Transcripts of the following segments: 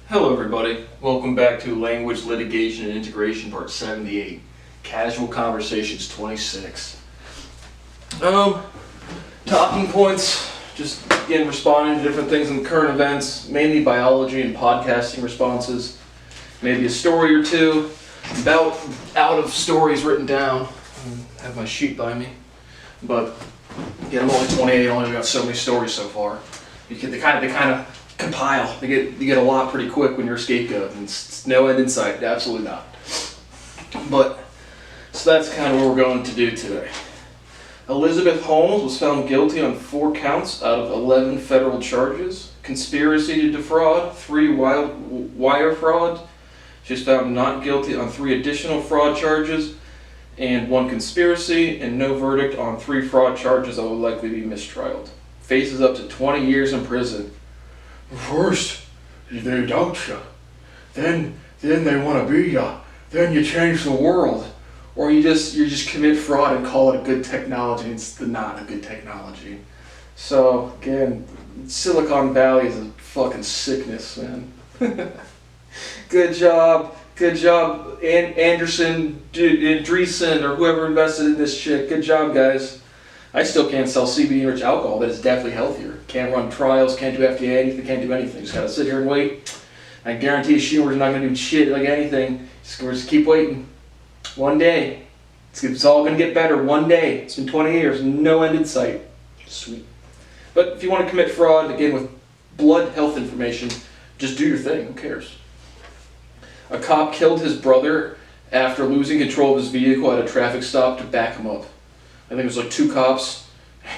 Hello everybody, welcome back to Language Litigation and Integration Part 78, Casual Conversations 26. Talking points, just again responding to different things in current events, mainly biology and podcasting responses, maybe a story or two, about out of stories written down. I have my sheet by me, but again I'm only 28, I only got so many stories so far. They kind of compile. You get a lot pretty quick when you're a scapegoat, and it's no end in sight. Absolutely not. But so that's kind of what we're going to do today. Elizabeth Holmes was found guilty on 4 counts out of 11 federal charges: conspiracy to defraud, 3 wire fraud. She was found not guilty on 3 additional fraud charges, and 1 conspiracy, and no verdict on 3 fraud charges that will likely be mistrialed. Faces up to 20 years in prison. First, they doubt you. Then they want to be you. Then you change the world. Or you just commit fraud and call it a good technology. It's not a good technology. So, again, Silicon Valley is a fucking sickness, man. Good job, Anderson, Andreessen, or whoever invested in this shit. Good job, guys. I still can't sell CBD-rich alcohol that is definitely healthier. Can't run trials, can't do FDA, anything, can't do anything. Just gotta sit here and wait. I guarantee Schumer's not gonna do shit like anything. Just keep waiting. One day. It's all gonna get better. One day. It's been 20 years. No end in sight. Sweet. But if you want to commit fraud, again, with blood health information, just do your thing. Who cares? A cop killed his brother after losing control of his vehicle at a traffic stop to back him up. I think it was like 2 cops.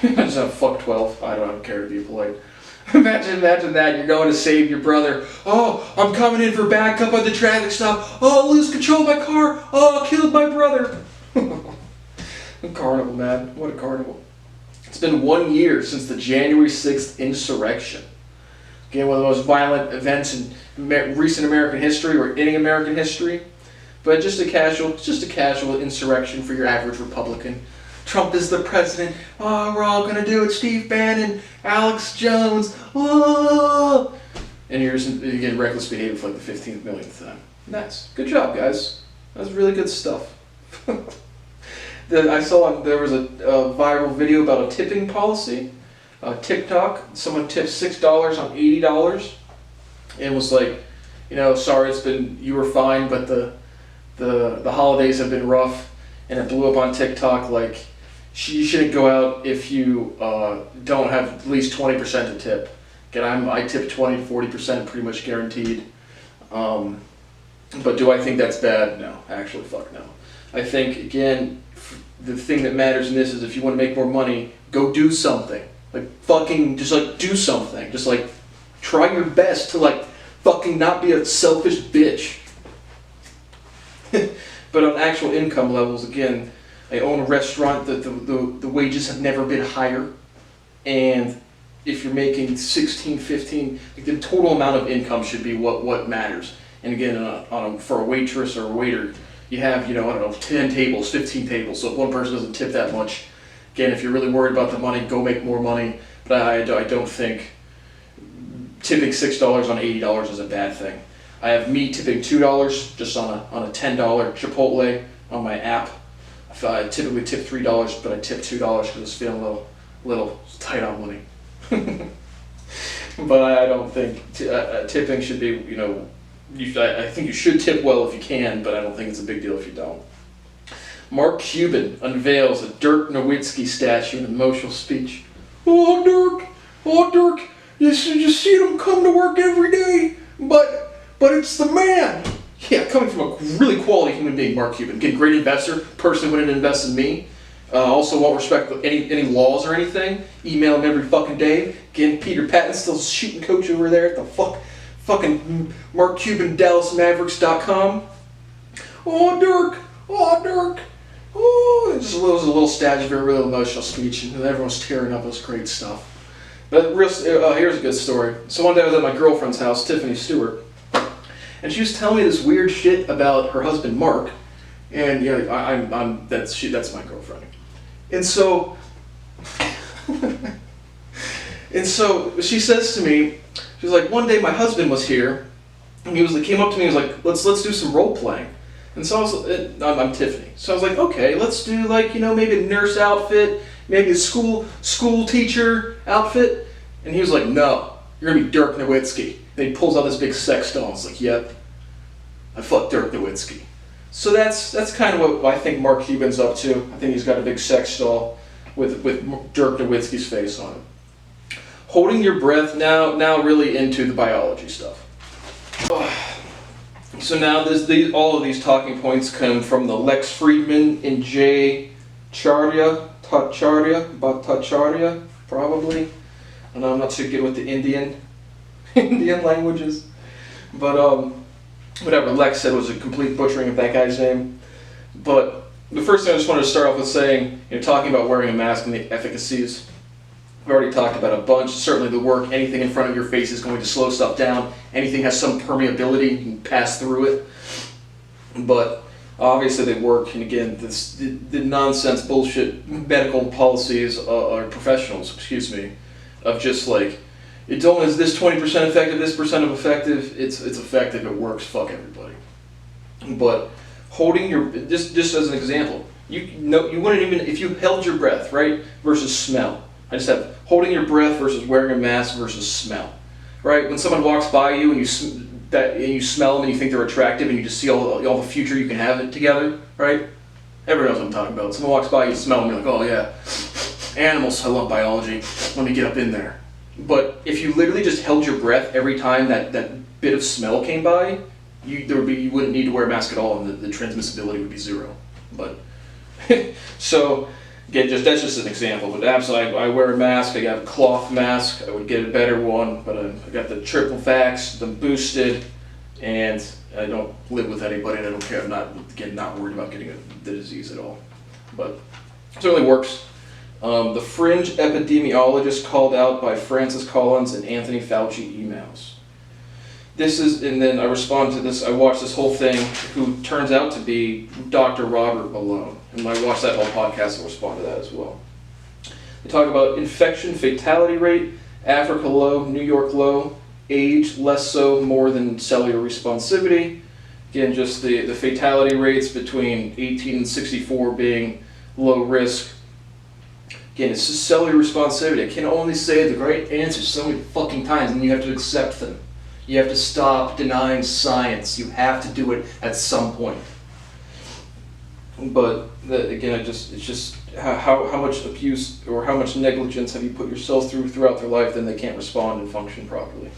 I just have fuck 12. I don't care to be polite. Imagine that. You're going to save your brother. Oh, I'm coming in for backup at the traffic stop. Oh, I'll lose control of my car. Oh, I killed my brother. A carnival, man. What a carnival. It's been 1 year since the January 6th insurrection. Again, one of the most violent events in recent American history, or any American history. But just a casual insurrection for your average Republican. Trump is the president. Oh, we're all gonna do it. Steve Bannon, Alex Jones. Oh! And here's again reckless behavior for like the 15th millionth time. Nice. Good job, guys. That was really good stuff. I saw there was a viral video about a tipping policy. TikTok. Someone tipped $6 on $80, and was like, sorry, you were fine, but the holidays have been rough, and it blew up on TikTok like, you shouldn't go out if you don't have at least 20% to tip. Again, I tip 20 to 40%, pretty much guaranteed. But do I think that's bad? No, actually, fuck no. I think, again, the thing that matters in this is if you want to make more money, go do something. Just do something. Just try your best to fucking not be a selfish bitch. But on actual income levels, again, I own a restaurant that the wages have never been higher, and if you're making 16, 15, the total amount of income should be what matters. And again, for a waitress or a waiter, you have 10 tables, 15 tables. So if one person doesn't tip that much, again, if you're really worried about the money, go make more money. But I don't think tipping $6 on $80 is a bad thing. I have me tipping $2 just on a $10 Chipotle on my app. I typically tip $3, but I tip $2 because I was feeling a little tight on money. But I don't think tipping should be, I think you should tip well if you can, but I don't think it's a big deal if you don't. Mark Cuban unveils a Dirk Nowitzki statue in an emotional speech. Oh, Dirk, you see him come to work every day, but it's the man. Yeah, coming from a really quality human being, Mark Cuban. Again, great investor. Personally wouldn't invest in me. Also won't respect any laws or anything. Email him every fucking day. Again, Peter Patton's still shooting coach over there at the fucking Mark Cuban DallasMavericks.com. Oh, Dirk. Oh, it was a little statue, very real emotional speech, and everyone's tearing up. It was great stuff. But here's a good story. So one day I was at my girlfriend's house, Tiffany Stewart, and she was telling me this weird shit about her husband Mark, and that's my girlfriend. And so she says to me, she's like, one day my husband was here, And he came up to me and was like, let's do some role playing. And so I was, I'm Tiffany. So I was like, okay, let's do maybe a nurse outfit, maybe a school teacher outfit. And he was like, no, you're gonna be Dirk Nowitzki. And he pulls out this big sex doll. I was like, yep, I fucked Dirk Nowitzki. So that's kind of what I think Mark Cuban's up to. I think he's got a big sex doll with Dirk Nowitzki's face on it. Holding your breath, now really into the biology stuff. So now all of these talking points come from the Lex Friedman and Jay Bhattacharya, probably. And I'm not too good with the Indian languages, but whatever Lex said was a complete butchering of that guy's name. But the first thing I just wanted to start off with saying, talking about wearing a mask and the efficacies. We've already talked about a bunch. Certainly the work, anything in front of your face is going to slow stuff down. Anything has some permeability, you can pass through it. But obviously they work, and again, the nonsense bullshit medical policies or professionals, of just it only is this 20% effective, this percent of effective. It's effective, it works, fuck everybody. But holding your, just as an example, you wouldn't even, if you held your breath, right, versus smell. I just have holding your breath versus wearing a mask versus smell, right? When someone walks by you and you smell them and you think they're attractive and you just see all the future you can have it together, right? Everyone knows what I'm talking about. Someone walks by, you smell them, you're like, oh yeah, animals, I love biology, let me get up in there. But if you literally just held your breath every time that bit of smell came by, you wouldn't need to wear a mask at all, and the transmissibility would be zero. But so again, that's just an example. But absolutely, I wear a mask. I got a cloth mask. I would get a better one, but I got the triple vax, the boosted, and I don't live with anybody, and I don't care. I'm not worried about getting the disease at all. But it certainly works. The fringe epidemiologist called out by Francis Collins and Anthony Fauci emails. And then I respond to this, I watched this whole thing, who turns out to be Dr. Robert Malone. And I watched that whole podcast and respond to that as well. They talk about infection fatality rate, Africa low, New York low, age less so, more than cellular responsivity. Again, just the fatality rates between 18 and 64 being low risk. Again, it's just cellular responsivity. I can only say the right answers so many fucking times, and you have to accept them. You have to stop denying science. You have to do it at some point. But again, it's just how much abuse or how much negligence have you put yourself throughout their life, then they can't respond and function properly.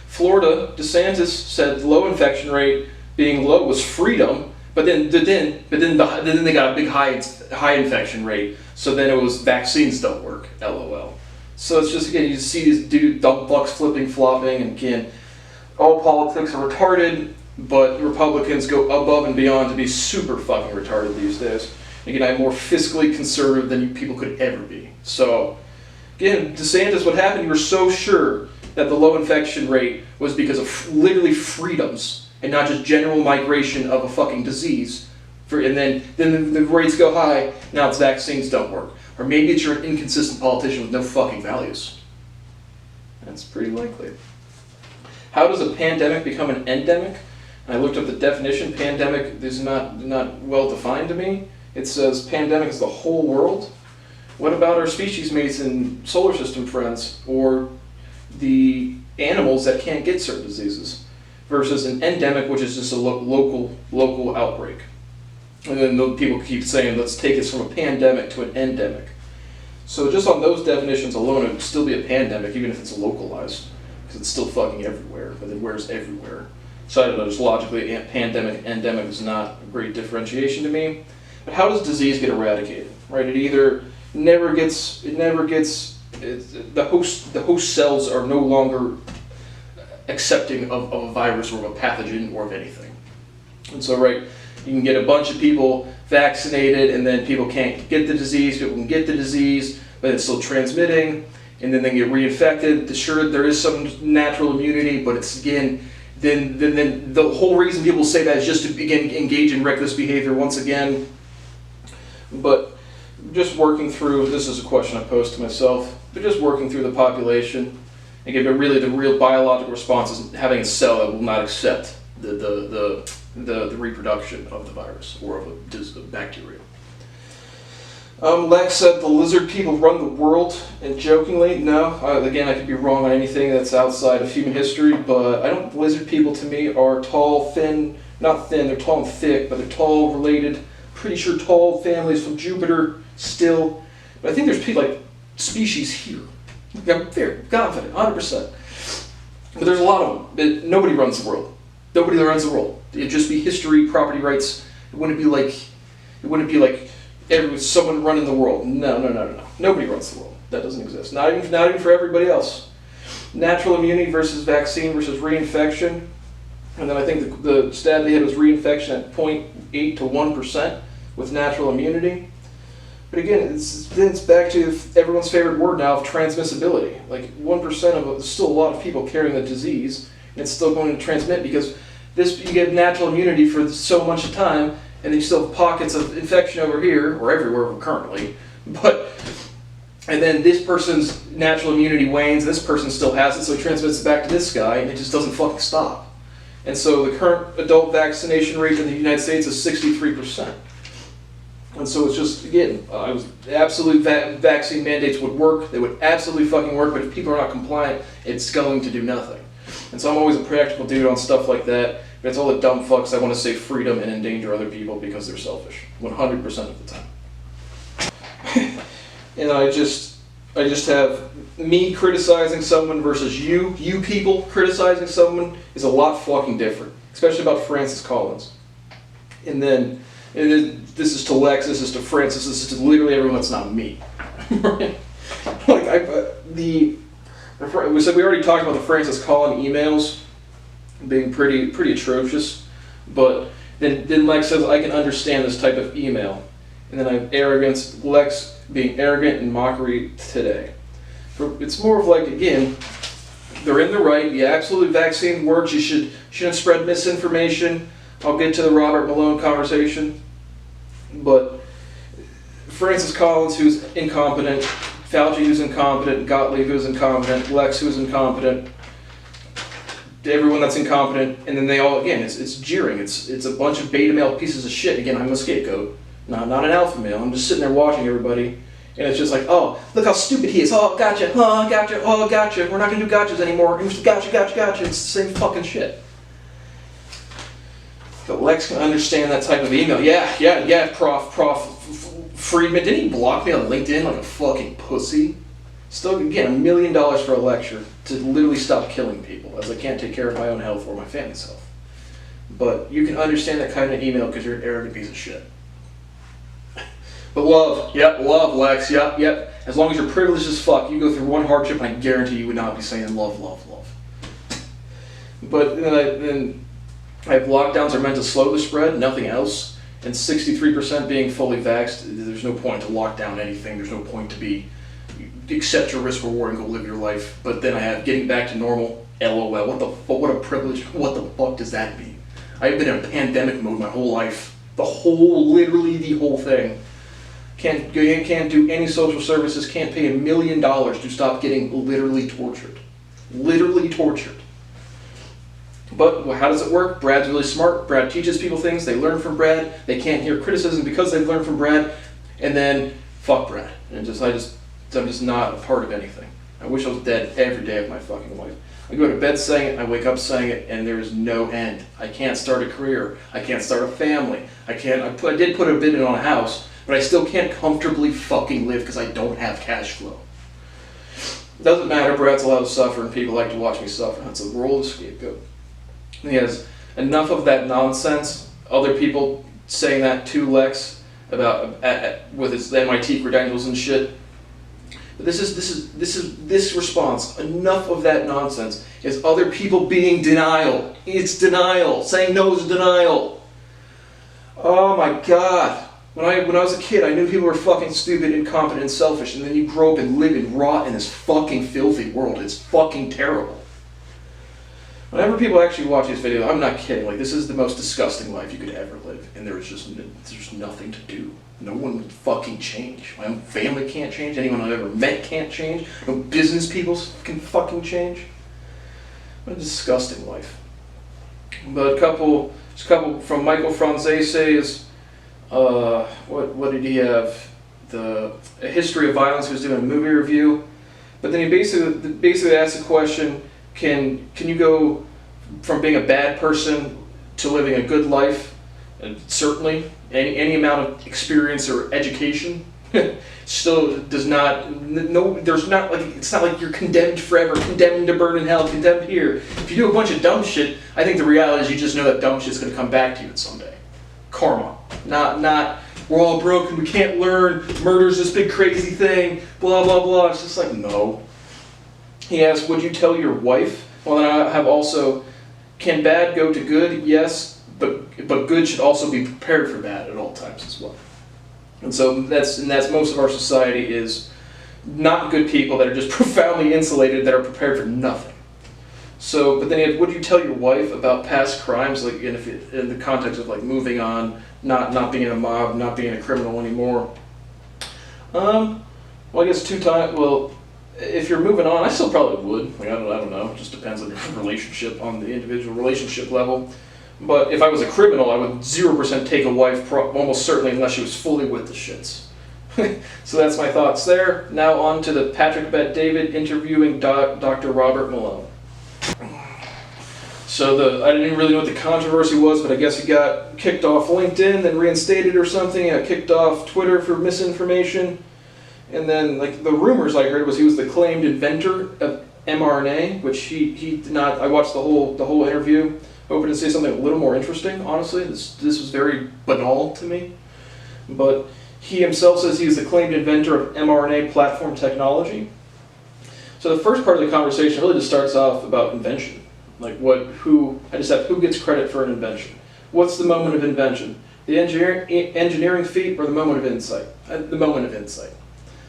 Florida, DeSantis said low infection rate being low was freedom, but then they got a big high infection rate. So then it was vaccines don't work. LOL. So it's just, again, you see these dumb bucks flipping, flopping, and again, all politics are retarded, but Republicans go above and beyond to be super fucking retarded these days. Again, I'm more fiscally conservative than you people could ever be. So, again, DeSantis, what happened, you were so sure that the low infection rate was because of literally freedoms and not just general migration of a fucking disease. And then the rates go high, now it's vaccines don't work. Or maybe it's you're an inconsistent politician with no fucking values. That's pretty likely. How does a pandemic become an endemic? I looked up the definition. Pandemic is not well defined to me. It says pandemic is the whole world. What about our species mates and solar system friends, or the animals that can't get certain diseases, versus an endemic, which is just a local outbreak? And then people keep saying, let's take this from a pandemic to an endemic. So just on those definitions alone, it would still be a pandemic, even if it's localized, because it's still fucking everywhere, but then where's everywhere? So I don't know, just logically, pandemic, endemic is not a great differentiation to me. But how does disease get eradicated, right? It either never gets, the host cells are no longer accepting of a virus or of a pathogen or of anything. And so, right, you can get a bunch of people vaccinated, and then people can't get the disease, people can get the disease, but it's still transmitting, and then they get reinfected. Sure, there is some natural immunity, but it's, again, then the whole reason people say that is just to, again, engage in reckless behavior once again. But just working through, this is a question I posed to myself, but just working through the population, Again, but really the real biological response is having a cell that will not accept the reproduction of the virus or of a bacteria. Lex said the lizard people run the world, and jokingly, no. Again, I could be wrong on anything that's outside of human history, but I don't. Lizard people to me are tall, thin, not thin. They're tall and thick, but they're tall, related. Pretty sure tall families from Jupiter still. But I think there's people like species here. I'm very confident, 100%. But there's a lot of them. Nobody runs the world. Nobody runs the world. It'd just be history, property rights. It wouldn't be like someone running the world. No. Nobody runs the world. That doesn't exist. Not even for everybody else. Natural immunity versus vaccine versus reinfection. And then I think the stat they had was reinfection at 0.8 to 1% with natural immunity. But again, it's back to everyone's favorite word now of transmissibility. Like 1% of it, there's still a lot of people carrying the disease, and it's still going to transmit because you get natural immunity for so much time, and then you still have pockets of infection over here, or everywhere currently. And then this person's natural immunity wanes, and this person still has it, so it transmits it back to this guy, and it just doesn't fucking stop. And so the current adult vaccination rate in the United States is 63%. And so it's just, again, absolute vaccine mandates would work. They would absolutely fucking work, but if people are not compliant, it's going to do nothing. And so I'm always a practical dude on stuff like that. But it's all the dumb fucks that want to say freedom and endanger other people because they're selfish. 100% of the time. And I just have me criticizing someone versus you people criticizing someone is a lot fucking different. Especially about Francis Collins. And then this is to Lex, this is to Francis, this is to literally everyone that's not me. We already talked about the Francis Collins emails being pretty atrocious, but then Lex says I can understand this type of email, and then I have arrogance, Lex being arrogant and mockery today. It's more of like, again, they're in the right, the absolute vaccine works, you shouldn't spread misinformation. I'll get to the Robert Malone conversation, but Francis Collins, who's incompetent, Fauci, who's incompetent, Gottlieb, who's incompetent, Lex, who's incompetent, everyone that's incompetent, and then they all, again, it's jeering, it's a bunch of beta male pieces of shit. Again, I'm a scapegoat, not an alpha male. I'm just sitting there watching everybody, and it's just like, oh, look how stupid he is. Oh, gotcha. Oh, gotcha. Oh, gotcha. We're not gonna do gotchas anymore. Gotcha. It's the same fucking shit. But Lex can understand that type of email. Yeah, Prof. Friedman. Didn't he block me on LinkedIn like a fucking pussy? Still, again, $1 million for a lecture to literally stop killing people, as I can't take care of my own health or my family's health. But you can understand that kind of email because you're an arrogant piece of shit. But love, Lex, yep. As long as you're privileged as fuck, you go through one hardship, and I guarantee you would not be saying love. But then I have lockdowns are meant to slow the spread, nothing else. And 63% being fully vaxxed, there's no point to lock down anything. There's no point to accept your risk reward and go live your life. But then I have getting back to normal, LOL. What a privilege. What the fuck does that mean? I've been in a pandemic mode my whole life. Literally the whole thing. Can't do any social services, can't pay $1 million to stop getting literally tortured. But how does it work? Brad's really smart. Brad teaches people things. They learn from Brad. They can't hear criticism because they've learned from Brad. And then, fuck Brad. And I'm just not a part of anything. I wish I was dead every day of my fucking life. I go to bed saying it, I wake up saying it, and there is no end. I can't start a career. I can't start a family. I did put a bid in on a house, but I still can't comfortably fucking live because I don't have cash flow. It doesn't matter. Brad's allowed to suffer, and people like to watch me suffer. That's a role of scapegoat. He has enough of that nonsense. Other people saying that to Lex about with his MIT credentials and shit. But this response. Enough of that nonsense is other people being denial. It's denial. Saying no is denial. Oh my god. When I was a kid, I knew people were fucking stupid, incompetent, and selfish, and then you grow up and live and rot in this fucking filthy world. It's fucking terrible. Whenever people actually watch these videos, I'm not kidding, like, this is the most disgusting life you could ever live, and there's just nothing to do. No one will fucking change. My own family can't change. Anyone I've ever met can't change. No business people can fucking change. What a disgusting life. But just a couple from Michael Franzese is, what did he have? A history of violence. He was doing a movie review. But then he basically asked the question, can you go from being a bad person to living a good life? And certainly, any amount of experience or education still does not, there's not, like, it's not like you're condemned forever, condemned to burn in hell, condemned here. If you do a bunch of dumb shit, I think the reality is you just know that dumb shit's gonna come back to you someday. Karma. Not, we're all broken, we can't learn, murder's this big crazy thing, blah, blah, blah. It's just like, no. He asked, would you tell your wife? Well, then I have also, can bad go to good? Yes, but good should also be prepared for bad at all times as well. And so that's most of our society is not good people that are just profoundly insulated, that are prepared for nothing. So, but then he had, would you tell your wife about past crimes, like in the context of like moving on, not being in a mob, not being a criminal anymore? Well, I guess 2 times. Well, if you're moving on, I still probably would. Like I don't know. It just depends on your relationship, on the individual relationship level. But if I was a criminal, I would 0% take a wife, almost certainly, unless she was fully with the shits. So that's my thoughts there. Now on to the Patrick Bet-David interviewing Dr. Robert Malone. So I didn't really know what the controversy was, but I guess he got kicked off LinkedIn, then reinstated or something. He got kicked off Twitter for misinformation. And then, like, the rumors I heard was he was the claimed inventor of mRNA, which he did not. I watched the whole interview, hoping to say something a little more interesting. Honestly, this was very banal to me. But he himself says he is the claimed inventor of mRNA platform technology. So the first part of the conversation really just starts off about invention. Like who gets credit for an invention? What's the moment of invention? The engineering feat or the moment of insight? The moment of insight.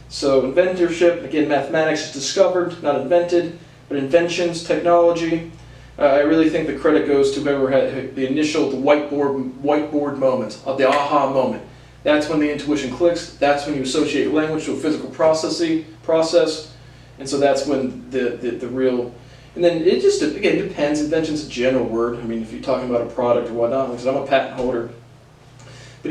So inventorship, again, mathematics is discovered, not invented, but inventions, technology. I really think the credit goes to whoever had the whiteboard moment, of the aha moment. That's when the intuition clicks. That's when you associate language to a physical process, and so that's when the real. And then it just, again, depends. Invention's a general word. I mean, if you're talking about a product or whatnot, because I'm a patent holder. But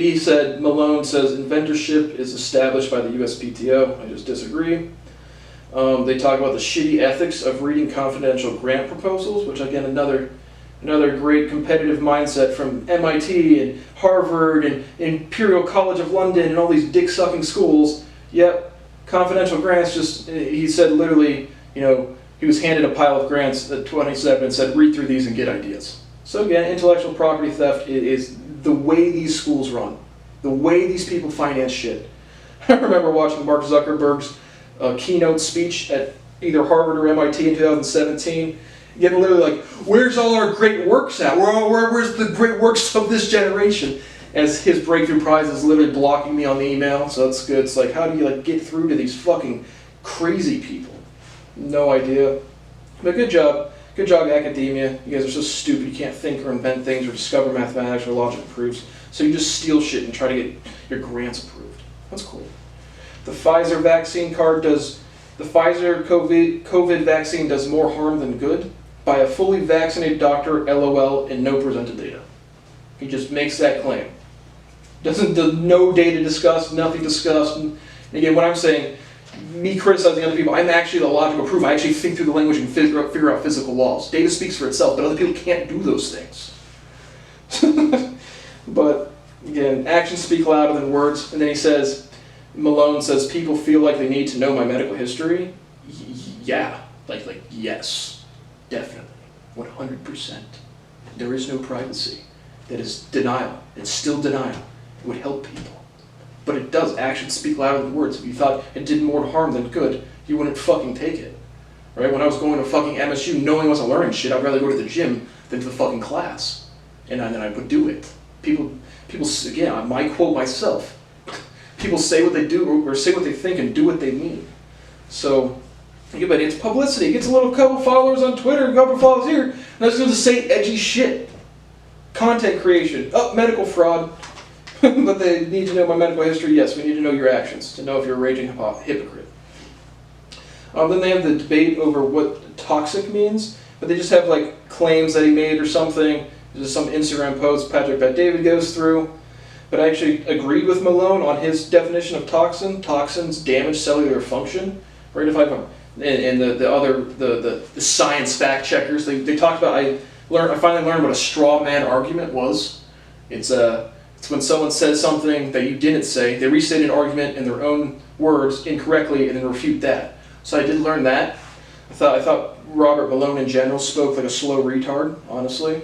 Malone says, inventorship is established by the USPTO. I just disagree. They talk about the shitty ethics of reading confidential grant proposals, which, again, another great competitive mindset from MIT and Harvard and Imperial College of London and all these dick-sucking schools. Yep, confidential grants, he said literally, he was handed a pile of grants at 27 and said, read through these and get ideas. So again, intellectual property theft is the way these schools run, the way these people finance shit. I remember watching Mark Zuckerberg's keynote speech at either Harvard or MIT in 2017, getting literally like, where's all our great works at? Where's the great works of this generation? As his breakthrough prize is literally blocking me on the email, so that's good. It's like, how do you get through to these fucking crazy people? No idea. But good job. Good job, academia. You guys are so stupid you can't think or invent things or discover mathematics or logic proofs. So you just steal shit and try to get your grants approved. That's cool. The Pfizer vaccine the Pfizer COVID vaccine does more harm than good by a fully vaccinated doctor, LOL, and no presented data. He just makes that claim. Does no data discussed, nothing discussed. And again, what I'm saying, me criticizing other people, I'm actually the logical proof. I actually think through the language and figure out physical laws. Data speaks for itself, but other people can't do those things. But again, actions speak louder than words. And then Malone says, people feel like they need to know my medical history. Yeah, like yes, definitely, 100%. There is no privacy. That is denial. It's still denial. It would help people. But it does. Actions speak louder than words. If you thought it did more harm than good, you wouldn't fucking take it. Right? When I was going to fucking MSU, knowing I wasn't learning shit, I'd rather go to the gym than to the fucking class. And then I would do it. People, again, I might quote myself. People say what they do or say what they think and do what they mean. So, but it's publicity. It gets a couple followers on Twitter, a couple followers here, and I was going to say edgy shit. Content creation. Medical fraud. But they need to know my medical history. Yes, we need to know your actions to know if you're a raging hypocrite. Then they have the debate over what toxic means, but they just have like claims that he made or something. There's some Instagram post Patrick Bet-David goes through. But I actually agreed with Malone on his definition of toxin. Toxins damage cellular function. Right? If and the science fact checkers, they talked about. I finally learned what a straw man argument was. It's when someone says something that you didn't say. They restate an argument in their own words incorrectly and then refute that. So I did learn that. I thought Robert Malone in general spoke like a slow retard, honestly.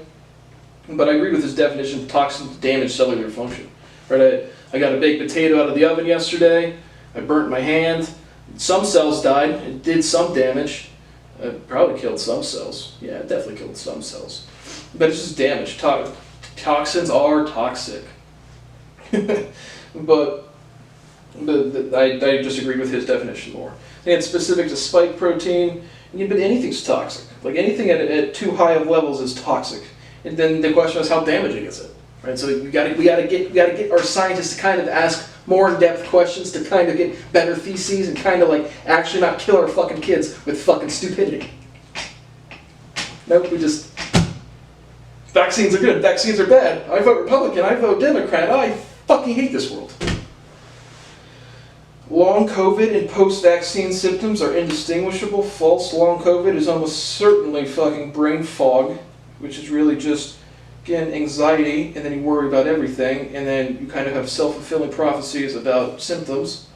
But I agree with his definition of toxins damage cellular function. Right, I got a baked potato out of the oven yesterday. I burnt my hand. Some cells died. It did some damage. It probably killed some cells. Yeah, it definitely killed some cells. But it's just damage. Toxins are toxic. but I disagreed with his definition more. And it's specific to spike protein. But anything's toxic. Like anything at too high of levels is toxic. And then the question is, how damaging is it? Right, so we gotta get our scientists to kind of ask more in-depth questions to kind of get better theses and kind of like actually not kill our fucking kids with fucking stupidity. Nope, we just vaccines are good, vaccines are bad. I vote Republican, I vote Democrat. I fucking hate this world. Long COVID and post-vaccine symptoms are indistinguishable. False long COVID is almost certainly fucking brain fog, which is really just again, anxiety, and then you worry about everything, and then you kind of have self-fulfilling prophecies about symptoms.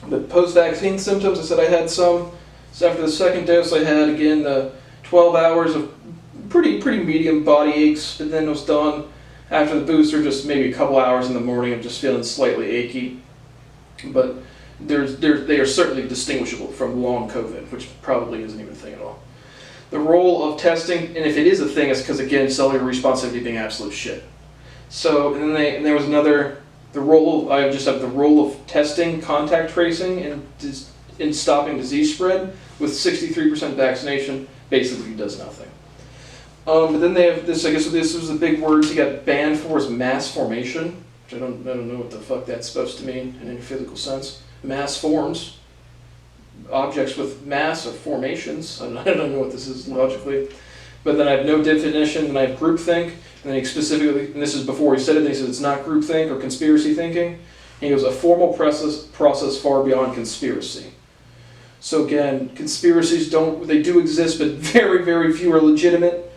But post-vaccine symptoms, I said I had some. So after the second dose, I had, again, 12 hours of pretty medium body aches, and then it was done. After the booster, just maybe a couple hours in the morning of just feeling slightly achy. But they are certainly distinguishable from long COVID, which probably isn't even a thing at all. The role of testing, and if it is a thing, it's because, again, cellular responsivity being absolute shit. So, and then there was another, the role of testing, contact tracing, in stopping disease spread, with 63% vaccination, basically does nothing. But then they have this, I guess this was the big words he got banned for, is mass formation, which I don't know what the fuck that's supposed to mean in any physical sense. Mass forms. Objects with mass or formations. I don't know what this is logically. But then I have no definition, and I have groupthink, and then he specifically, and this is before he said it, and he said it's not groupthink or conspiracy thinking. And he goes, a formal process far beyond conspiracy. So again, conspiracies they do exist, but very, very few are legitimate,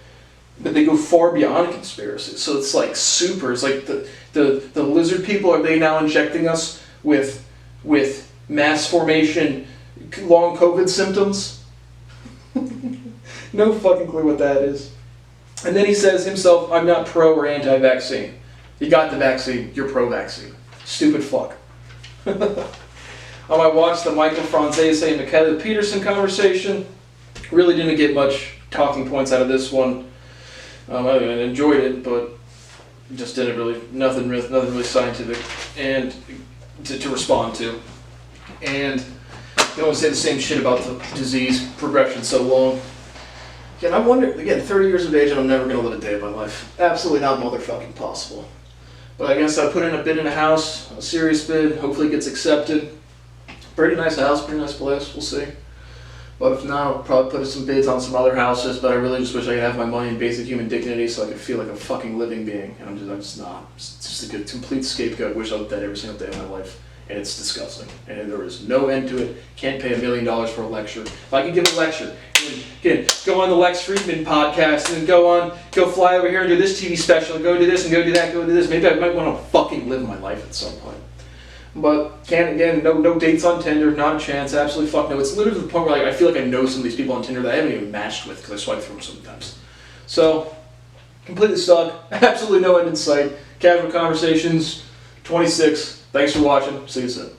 but they go far beyond conspiracy. So it's like it's like the lizard people, are they now injecting us with mass formation long COVID symptoms? No fucking clue what that is. And then he says himself, I'm not pro or anti-vaccine. You got the vaccine, you're pro-vaccine. Stupid fuck. I watched the Michael Franzese and Michaela Peterson conversation. Really didn't get much talking points out of this one. I enjoyed it, but just didn't really, nothing really scientific and to respond to. And they always say the same shit about the disease progression so long. Again, I wonder, 30 years of age and I'm never going to live a day of my life. Absolutely not motherfucking possible. But I guess I put in a bid in a house, a serious bid, hopefully it gets accepted. Pretty nice house, pretty nice place, we'll see. But if not, I'll probably put some bids on some other houses, but I really just wish I could have my money in basic human dignity so I could feel like a fucking living being. And I'm just not. It's just a good, complete scapegoat. I wish I was dead every single day of my life. And it's disgusting. And there is no end to it. Can't pay $1 million for a lecture. If I could give a lecture, again, go on the Lex Friedman podcast and go fly over here and do this TV special, and go do this and go do that, go do this. Maybe I might want to fucking live my life at some point. But no dates on Tinder, not a chance, absolutely fuck no. It's literally to the point where I feel like I know some of these people on Tinder that I haven't even matched with because I swipe through them sometimes. So, completely stuck, absolutely no end in sight. Casual Conversations, 26. Thanks for watching, see you soon.